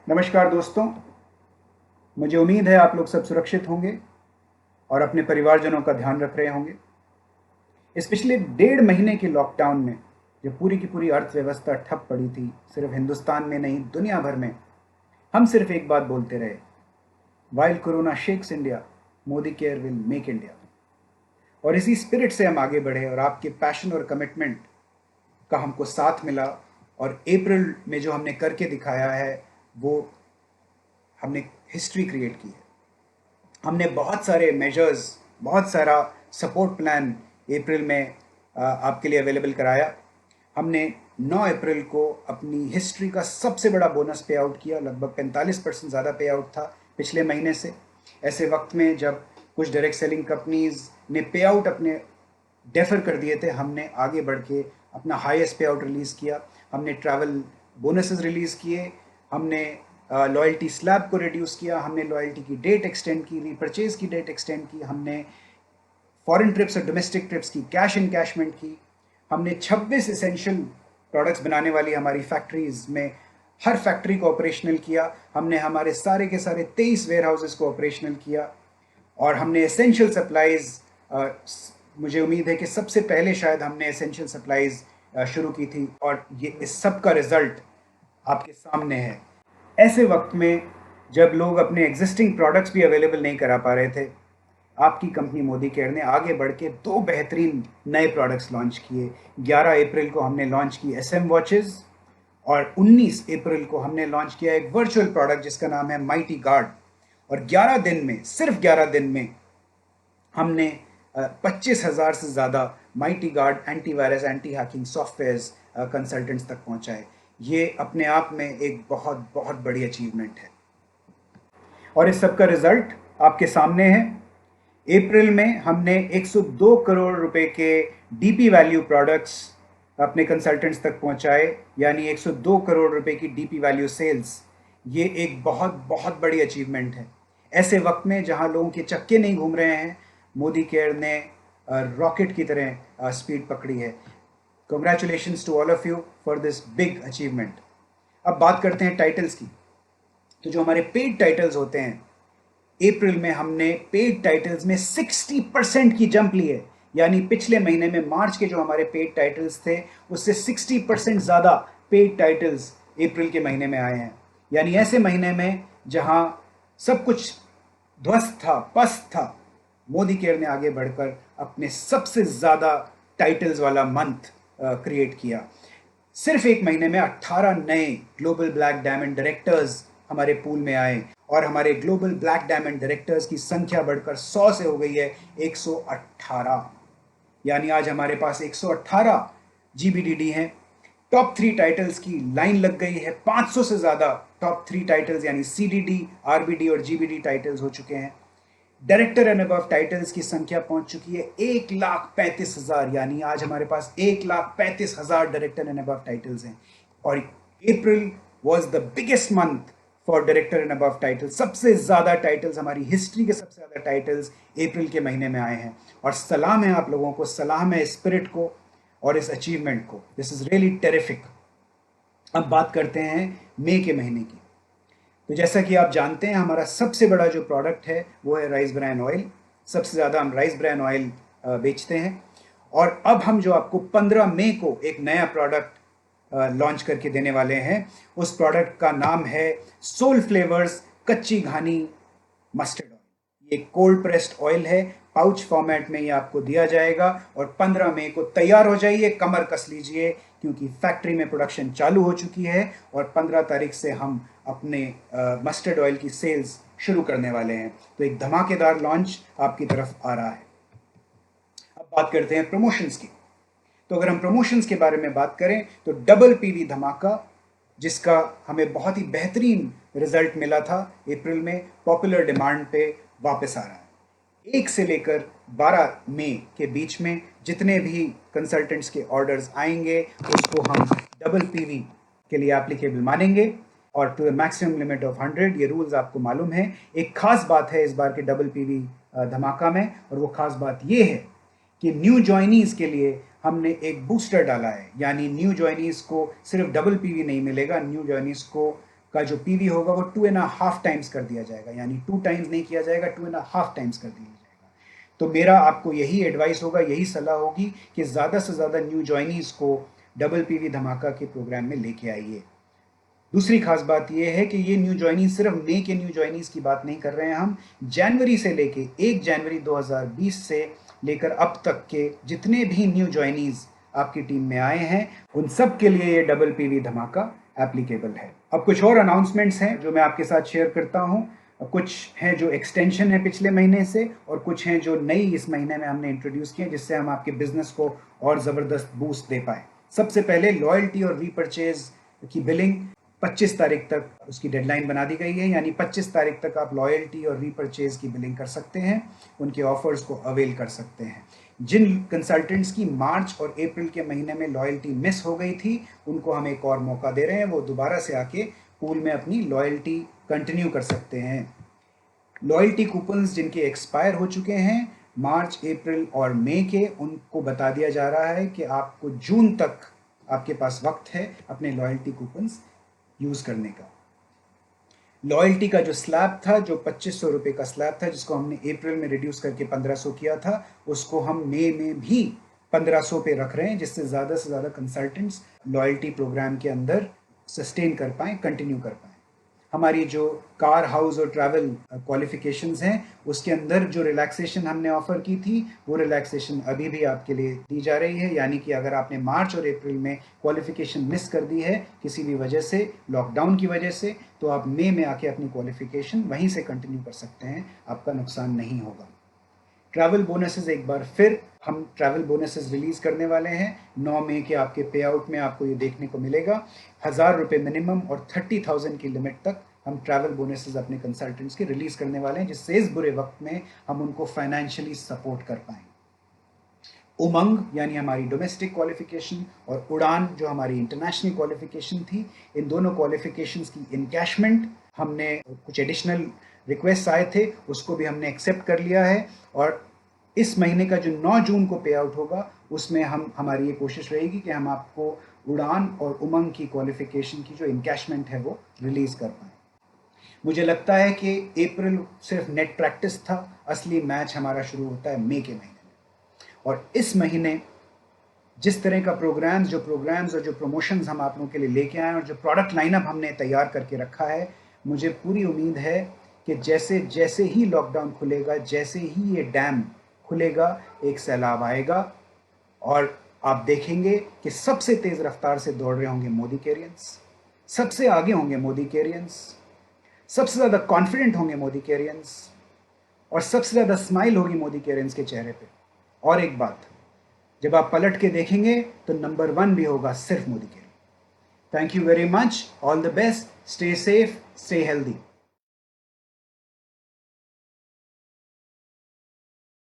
नमस्कार दोस्तों। मुझे उम्मीद है आप लोग सब सुरक्षित होंगे और अपने परिवारजनों का ध्यान रख रहे होंगे। इस पिछले 1.5 महीने के लॉकडाउन में जब पूरी की पूरी अर्थव्यवस्था ठप पड़ी थी, सिर्फ हिंदुस्तान में नहीं दुनिया भर में, हम सिर्फ एक बात बोलते रहे, while corona shakes India, Modi care will make India. और इसी स्पिरिट से हम आगे बढ़े और आपके पैशन और कमिटमेंट का हमको साथ मिला। और अप्रैल में जो हमने करके दिखाया है वो हमने हिस्ट्री क्रिएट की है। हमने बहुत सारे मेजर्स, बहुत सारा सपोर्ट प्लान अप्रैल में आपके लिए अवेलेबल कराया। हमने 9 अप्रैल को अपनी हिस्ट्री का सबसे बड़ा बोनस पे आउट किया। लगभग 45% ज़्यादा पे आउट था पिछले महीने से। ऐसे वक्त में जब कुछ डायरेक्ट सेलिंग कंपनीज ने पे आउट अपने डेफर कर दिए थे, हमने आगे बढ़ के अपना हाईएस्ट पे आउट रिलीज़ किया। हमने ट्रैवल बोनसेस रिलीज़ किए, हमने लॉयल्टी स्लैब को रिड्यूस किया, हमने लॉयल्टी की डेट एक्सटेंड की, रीपरचेज की डेट एक्सटेंड की, हमने फॉरेन ट्रिप्स और डोमेस्टिक ट्रिप्स की कैश इनकैशमेंट की। हमने 26 एसेंशियल प्रोडक्ट्स बनाने वाली हमारी फैक्ट्रीज में हर फैक्ट्री को ऑपरेशनल किया। हमने हमारे सारे के सारे 23 वेयर हाउसेज को ऑपरेशनल किया। और हमने एसेंशियल सप्लाईज, मुझे उम्मीद है कि सबसे पहले शायद हमने एसेंशियल सप्लाईज शुरू की थी, और ये इस सब का रिजल्ट आपके सामने है। ऐसे वक्त में जब लोग अपने एग्जिस्टिंग प्रोडक्ट्स भी अवेलेबल नहीं करा पा रहे थे, आपकी कंपनी मोदी केयर ने आगे बढ़ के 2 बेहतरीन नए प्रोडक्ट्स लॉन्च किए। 11 अप्रैल को हमने लॉन्च की SM वॉचेस, और 19 अप्रैल को हमने लॉन्च किया एक वर्चुअल प्रोडक्ट जिसका नाम है माइटी गार्ड। और 11 दिन में, सिर्फ 11 दिन में हमने 25,000 से ज़्यादा mighty guard antivirus, anti hacking softwares consultants तक पहुंचाए। ये अपने आप में एक बहुत बहुत बड़ी अचीवमेंट है, और इस सब का रिजल्ट आपके सामने है। अप्रैल में हमने 102 करोड़ रुपए के डीपी वैल्यू प्रोडक्ट्स अपने कंसल्टेंट्स तक पहुंचाए, यानी 102 करोड़ रुपए की डीपी वैल्यू सेल्स। ये एक बहुत बहुत बड़ी अचीवमेंट है। ऐसे वक्त में जहां लोगों के चक्के नहीं घूम रहे हैं, मोदी केयर ने रॉकेट की तरह स्पीड पकड़ी है। Congratulations to all of you for this big achievement. अब बात करते हैं टाइटल्स की। तो जो हमारे पेड टाइटल्स होते हैं, अप्रैल में हमने पेड टाइटल्स में 60% की जंप ली है। यानी पिछले महीने में मार्च के जो हमारे पेड टाइटल्स थे, उससे 60% ज़्यादा पेड टाइटल्स अप्रैल के महीने में आए हैं। यानी ऐसे महीने में जहां सब कुछ ध्वस्त था, पस्त था, मोदी केयर ने आगे बढ़कर अपने सबसे ज़्यादा टाइटल्स वाला मंथ क्रिएट किया। सिर्फ एक महीने में 18 नए ग्लोबल ब्लैक डायमंड डायरेक्टर्स हमारे पूल में आए, और हमारे ग्लोबल ब्लैक डायमंड डायरेक्टर्स की संख्या बढ़कर 100 से हो गई है 118। यानी आज हमारे पास 118 GBDD हैं। टॉप 3 टाइटल्स की लाइन लग गई है। 500 से ज़्यादा टॉप 3 टाइटल्स यानी CDD, RBD और GBD टाइटल्स हो चुके हैं। डायरेक्टर एंड अबव टाइटल्स की संख्या पहुंच चुकी है 1,35,000। यानी आज हमारे पास 1,35,000 डायरेक्टर एंड अबव टाइटल्स हैं। और April was the biggest month for director and above titles. सबसे ज़्यादा टाइटल्स, हमारी हिस्ट्री के सबसे ज़्यादा टाइटल्स अप्रैल के महीने में आए हैं। और सलाम है आप लोगों को, सलाम है स्पिरिट को और इस अचीवमेंट को। This is really terrific. अब बात करते हैं मई के महीने की। तो जैसा कि आप जानते हैं, हमारा सबसे बड़ा जो प्रोडक्ट है वो है राइस ब्रान ऑयल। सबसे ज़्यादा हम राइस ब्रान ऑयल बेचते हैं। और अब हम जो आपको 15 मई को एक नया प्रोडक्ट लॉन्च करके देने वाले हैं, उस प्रोडक्ट का नाम है सोल फ्लेवर्स कच्ची घानी मस्टर्ड ऑयल। ये कोल्ड प्रेस्ड ऑयल है, पाउच फॉर्मेट में ये आपको दिया जाएगा। और 15 मई को तैयार हो जाइए, कमर कस लीजिए, क्योंकि फैक्ट्री में प्रोडक्शन चालू हो चुकी है और 15 तारीख से हम अपने मस्टर्ड ऑयल की सेल्स शुरू करने वाले हैं। तो एक धमाकेदार लॉन्च आपकी तरफ आ रहा है। अब बात करते हैं प्रमोशंस की। तो अगर हम प्रमोशंस के बारे में बात करें तो डबल PV धमाका, जिसका हमें बहुत ही बेहतरीन रिजल्ट मिला था अप्रैल में, पॉपुलर डिमांड पे वापस आ रहा है। 1 से लेकर 12 मई के बीच में जितने भी कंसल्टेंट्स के ऑर्डर्स आएंगे, उसको हम डबल PV के लिए एप्लीकेबल मानेंगे, और to the maximum limit of 100। ये रूल्स आपको मालूम है। एक खास बात है इस बार के डबल PV धमाका में, और वो खास बात ये है कि न्यू ज्वाइनीज के लिए हमने एक बूस्टर डाला है। यानी न्यू ज्वाइनीज को सिर्फ डबल PV नहीं मिलेगा, न्यू ज्वाइनीज को का जो पीवी होगा वो 2.5 टाइम्स कर दिया जाएगा, यानी 2 टाइम्स नहीं किया जाएगा, 2.5 टाइम्स कर दिया जाएगा। तो मेरा आपको यही एडवाइस होगा, यही सलाह होगी कि ज़्यादा से ज़्यादा न्यू जॉइनीज़ को डबल पीवी धमाका के प्रोग्राम में लेके आइए। दूसरी खास बात यह है कि ये न्यू जॉइनीज सिर्फ मई के न्यू जॉइनीज की बात नहीं कर रहे हैं हम, जनवरी से लेके 1 जनवरी 2020 से लेकर अब तक के जितने भी न्यू जॉइनीज आपकी टीम में आए हैं उन सब के लिए ये डबल पीवी धमाका एप्लीकेबल है। अब कुछ और अनाउंसमेंट्स हैं जो मैं आपके साथ शेयर करता हूँ। कुछ हैं जो एक्सटेंशन है पिछले महीने से, और कुछ हैं जो नई इस महीने में हमने इंट्रोड्यूस किए जिससे हम आपके बिजनेस को और ज़बरदस्त बूस्ट दे पाए। सबसे पहले लॉयल्टी और रीपर्चेज की बिलिंग 25 तारीख तक उसकी डेडलाइन बना दी गई है, यानी 25 तारीख तक आप लॉयल्टी और रीपर्चेज की बिलिंग कर सकते हैं, उनके ऑफर्स को अवेल कर सकते हैं। जिन कंसल्टेंट्स की मार्च और अप्रैल के महीने में लॉयल्टी मिस हो गई थी उनको हम एक और मौका दे रहे हैं, वो दोबारा से आके पूल में अपनी लॉयल्टी कंटिन्यू कर सकते हैं। लॉयल्टी कूपन्स जिनके एक्सपायर हो चुके हैं मार्च, अप्रैल और मई के, उनको बता दिया जा रहा है कि आपको जून तक आपके पास वक्त है अपने लॉयल्टी कूपन्स यूज़ करने का। लॉयल्टी का जो स्लैब था, जो 2500 रुपये का स्लैब था जिसको हमने अप्रैल में रिड्यूस करके 1500 किया था, उसको हम मई में भी 1500 पे रख रहे हैं, जिससे ज़्यादा से ज़्यादा कंसल्टेंट्स लॉयल्टी प्रोग्राम के अंदर सस्टेन कर पाएँ, कंटिन्यू कर पाएँ। हमारी जो कार, हाउस और ट्रैवल क्वालिफिकेशंस हैं उसके अंदर जो रिलैक्सेशन हमने ऑफ़र की थी वो रिलैक्सेशन अभी भी आपके लिए दी जा रही है, यानी कि अगर आपने मार्च और अप्रैल में क्वालिफिकेशन मिस कर दी है किसी भी वजह से, लॉकडाउन की वजह से, तो आप मई में आके अपनी क्वालिफिकेशन वहीं से कंटिन्यू कर सकते हैं, आपका नुकसान नहीं होगा। ट्रैवल बोनसेस, एक बार फिर हम ट्रैवल बोनसेस रिलीज़ करने वाले हैं 9 मई के। आपके पे आउट में आपको ये देखने को मिलेगा 1000 रुपये मिनिमम और 30,000 की लिमिट तक हम ट्रैवल बोनसेस अपने कंसल्टेंट्स के रिलीज़ करने वाले हैं, जिससे इस बुरे वक्त में हम उनको फाइनेंशियली सपोर्ट कर पाएँ। उमंग यानी हमारी डोमेस्टिक क्वालिफिकेशन और उड़ान जो हमारी इंटरनेशनल क्वालिफिकेशन थी, इन दोनों क्वालिफिकेशंस की इनकैशमेंट हमने, कुछ एडिशनल रिक्वेस्ट आए थे उसको भी हमने एक्सेप्ट कर लिया है, और इस महीने का जो 9 जून को पे आउट होगा उसमें हमारी ये कोशिश रहेगी कि हम आपको उड़ान और उमंग की क्वालिफिकेशन की जो इनकैशमेंट है वो रिलीज़ कर पाएँ। मुझे लगता है कि अप्रैल सिर्फ नेट प्रैक्टिस था, असली मैच हमारा शुरू होता है मई के महीने में। और इस महीने जिस तरह का प्रोग्राम्स और जो प्रमोशंस हम आप लोगों के लिए लेके आए और जो प्रोडक्ट लाइनअप हमने तैयार करके रखा है, मुझे पूरी उम्मीद है कि जैसे जैसे ही लॉकडाउन खुलेगा, जैसे ही ये डैम खुलेगा, एक सैलाब आएगा और आप देखेंगे कि सबसे तेज़ रफ्तार से दौड़ रहे होंगे मोदी कैरियंस, सबसे आगे होंगे मोदी कैरियंस, सबसे ज़्यादा कॉन्फिडेंट होंगे मोदी कैरियंस, और सबसे ज़्यादा स्माइल होगी मोदी कैरियंस के चेहरे पे। और एक बात, जब आप पलट के देखेंगे तो नंबर 1 भी होगा सिर्फ मोदी कैरियन। Thank you very much, all the best, stay safe, stay healthy.